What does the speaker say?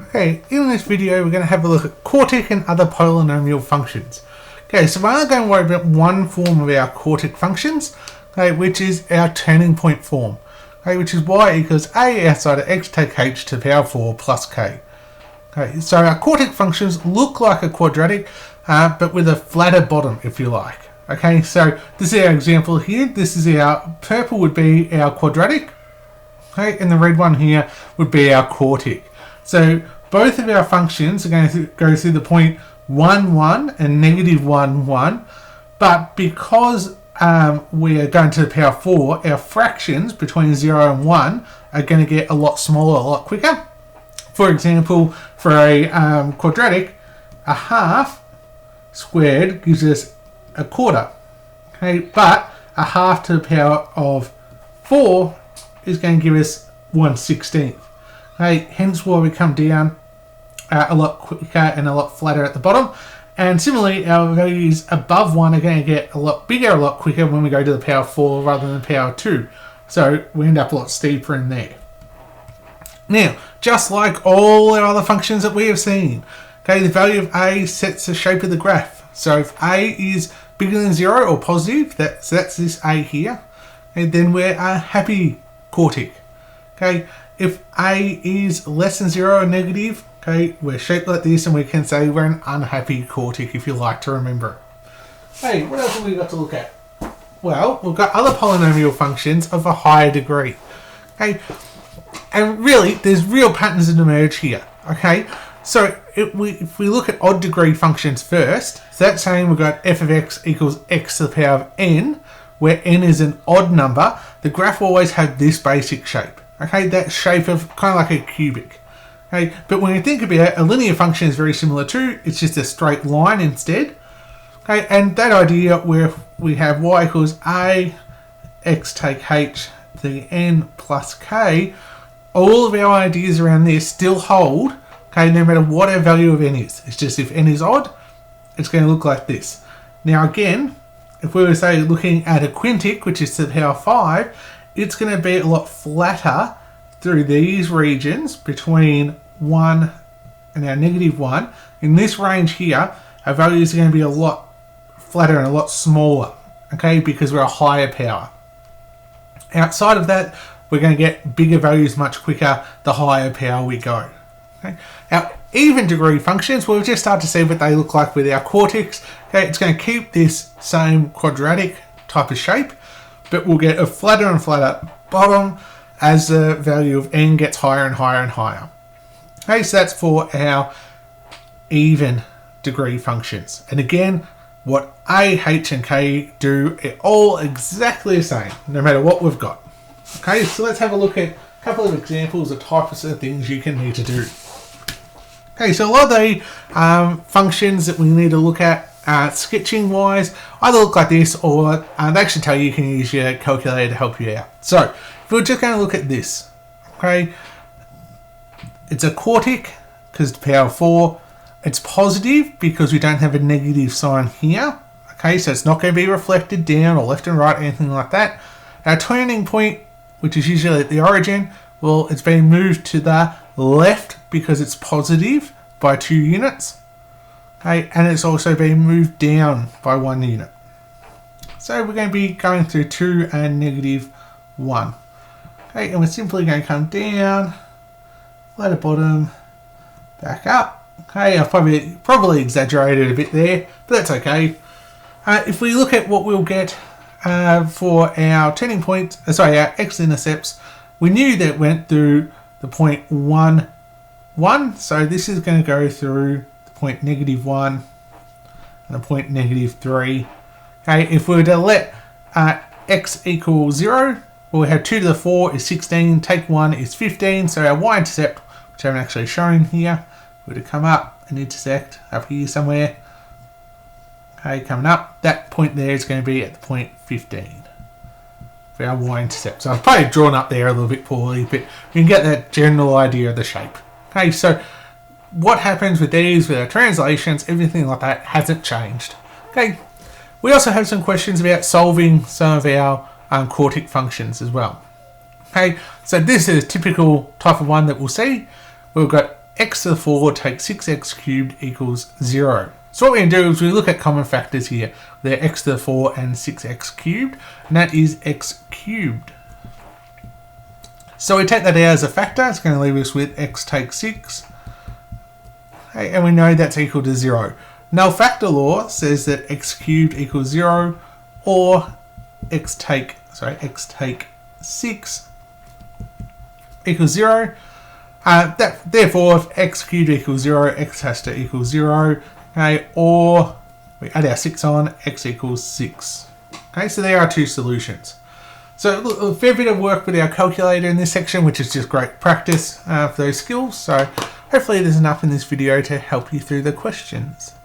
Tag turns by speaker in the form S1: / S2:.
S1: Okay, in this video we're going to have a look at quartic and other polynomial functions. Okay, so we're only going to worry about one form of our quartic functions, okay, which is our turning point form, okay, which is y equals a outside of x take h to the power 4 plus k. Okay, so our quartic functions look like a quadratic, but with a flatter bottom, if you like. Okay, so this is our example here. This is our purple would be our quadratic, okay, and the red one here would be our quartic. So both of our functions are going to go through the point 1, 1 and negative 1, 1, but because we are going to the power 4, our fractions between 0 and 1 are going to get a lot smaller, a lot quicker. For example, for a quadratic, a half squared gives us a quarter, okay, but a half to the power of 4 is going to give us 1/16. Okay, hence why we come down a lot quicker and a lot flatter at the bottom. And similarly, our values above 1 are going to get a lot bigger, a lot quicker when we go to the power 4 rather than the power 2. So we end up a lot steeper in there. Now, just like all our other functions that we have seen, okay, the value of a sets the shape of the graph. So if a is bigger than 0 or positive, so that's this a here, and then we're a happy quartic. Okay, if a is less than 0 or negative, okay, we're shaped like this, and we can say we're an unhappy quartic if you like to remember it. Hey, what else have we got to look at? Well, we've got other polynomial functions of a higher degree. Okay, and really, there's real patterns that emerge here. Okay, so if we look at odd degree functions first, so that's saying we've got f of x equals x to the power of n, where n is an odd number. The graph will always have this basic shape. Okay, that shape of kind of like a cubic. Okay, but when you think about it, a linear function is very similar to, it's just a straight line instead. Okay, and that idea where we have y equals a, x take h to the n plus k, all of our ideas around this still hold, okay, no matter what our value of n is. It's just if n is odd, it's going to look like this. Now again, if we were, say, looking at a quintic, which is to the power 5, it's going to be a lot flatter through these regions between 1 and our negative 1. In this range here, our values are going to be a lot flatter and a lot smaller, okay, because we're a higher power. Outside of that, we're going to get bigger values much quicker the higher power we go. Okay. Our even degree functions, we'll just start to see what they look like with our quartics. Okay, it's going to keep this same quadratic type of shape, but we'll get a flatter and flatter bottom as the value of n gets higher and higher and higher. Okay, so that's for our even degree functions. And again, what a, h, and k do are all exactly the same, no matter what we've got. Okay, so let's have a look at a couple of examples of types of things you can need to do. Okay, so a lot of the functions that we need to look at sketching wise either look like this, or they actually tell you can use your calculator to help you out. So if we're just going to look at this, okay, it's a quartic because it's power 4. It's positive because we don't have a negative sign here. Okay, so it's not going to be reflected down or left and right, anything like that. Our turning point, which is usually at the origin, well, it's being moved to the left because it's positive by 2 units. Okay, and it's also being moved down by 1 unit. So we're going to be going through 2 and negative 1. Okay, and we're simply going to come down, flatter bottom, back up. Okay, I've probably exaggerated a bit there, but that's okay. If we look at what we'll get for our turning point, our x-intercepts, we knew that it went through the point 1, 1. So this is going to go through the point negative 1 and the point negative 3. Okay, if we were to let x equal 0, well, we have 2 to the 4 is 16, take 1 is 15. So our y-intercept, which I haven't actually shown here, would have come up and intersect up here somewhere. Okay, coming up, that point there is going to be at the point 15 for our y-intercept. So I've probably drawn up there a little bit poorly, but you can get that general idea of the shape. Okay, so what happens with these, with our translations, everything like that hasn't changed. Okay, we also have some questions about solving some of our quartic functions as well. Okay, so this is a typical type of one that we'll see. We've got x to the 4 take 6x cubed equals 0. So what we're going to do is we look at common factors here. They're x to the 4 and 6x cubed, and that is x cubed. So we take that out as a factor. It's going to leave us with x take 6. Okay, and we know that's equal to 0. Null factor law says that x cubed equals 0, or x take 6 equals 0. Therefore, if x cubed equals 0, x has to equal 0. Okay, or we add our 6 on, x equals 6. Okay, so there are two solutions. So a fair bit of work with our calculator in this section, which is just great practice for those skills. So hopefully there's enough in this video to help you through the questions.